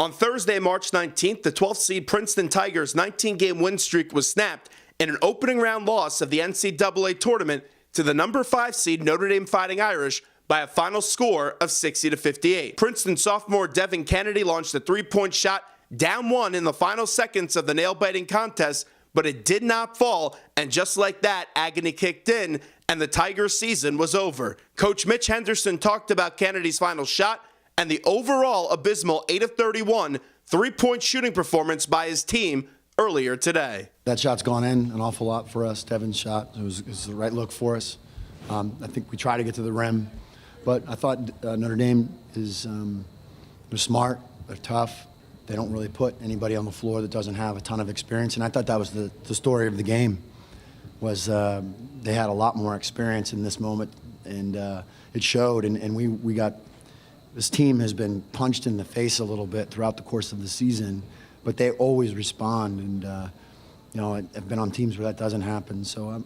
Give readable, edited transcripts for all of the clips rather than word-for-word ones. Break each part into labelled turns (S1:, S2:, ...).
S1: On Thursday, March 19th, the 12th seed Princeton Tigers' 19-game win streak was snapped in an opening round loss of the NCAA Tournament to the number 5 seed Notre Dame Fighting Irish by a final score of 60-58. Princeton sophomore Devin Kennedy launched a three-point shot down one in the final seconds of the nail-biting contest, but it did not fall, and just like that, agony kicked in, and the Tigers' season was over. Coach Mitch Henderson talked about Kennedy's final shot and the overall abysmal 8 of 31 three-point shooting performance by his team earlier today.
S2: That shot's gone in an awful lot for us. Devin's shot, it was the right look for us. I think we tried to get to the rim, but I thought Notre Dame is they're smart, they're tough. They don't really put anybody on the floor that doesn't have a ton of experience, and I thought that was the story of the game, was they had a lot more experience in this moment, and it showed, and we got, this team has been punched in the face a little bit throughout the course of the season, but they always respond, and you know, I've been on teams where that doesn't happen, so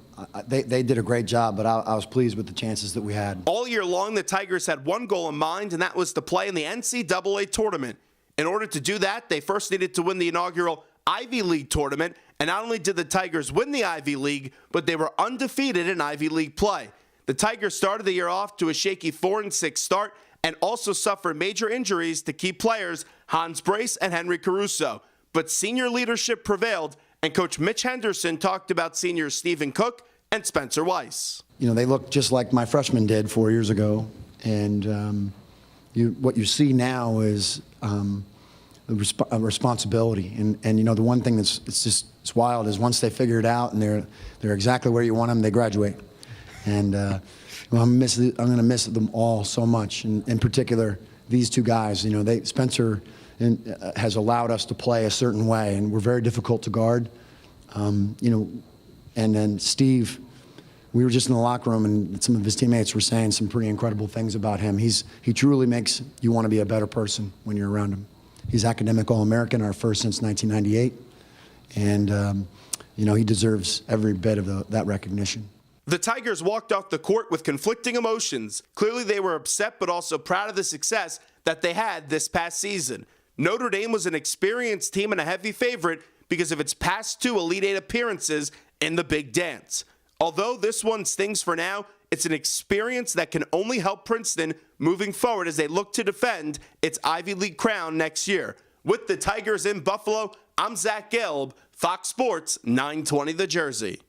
S2: they did a great job, but I was pleased with the chances that we had.
S1: All year long, the Tigers had one goal in mind, and that was to play in the NCAA Tournament. In order to do that, they first needed to win the inaugural Ivy League tournament, and not only did the Tigers win the Ivy League, but they were undefeated in Ivy League play. The Tigers started the year off to a shaky 4-6 start and also suffered major injuries to key players Hans Brace and Henry Caruso. But senior leadership prevailed, and Coach Mitch Henderson talked about seniors Stephen Cook and Spencer Weiss.
S2: You know, they look just like my freshmen did 4 years ago, and what you see now is a responsibility, and you know, the one thing it's wild is once they figure it out and they're exactly where you want them, they graduate. And I'm going to miss them all so much. And in particular, these two guys. You know, Spencer has allowed us to play a certain way, and we're very difficult to guard. You know, and then Steve. We were just in the locker room, and some of his teammates were saying some pretty incredible things about him. He truly makes you want to be a better person when you're around him. He's academic All-American, our first since 1998, and you know, he deserves every bit of that recognition.
S1: The Tigers walked off the court with conflicting emotions. Clearly, they were upset, but also proud of the success that they had this past season. Notre Dame was an experienced team and a heavy favorite because of its past 2 Elite Eight appearances in the Big Dance. Although this one stings for now, it's an experience that can only help Princeton moving forward as they look to defend its Ivy League crown next year. With the Tigers in Buffalo, I'm Zach Gelb, Fox Sports 920 The Jersey.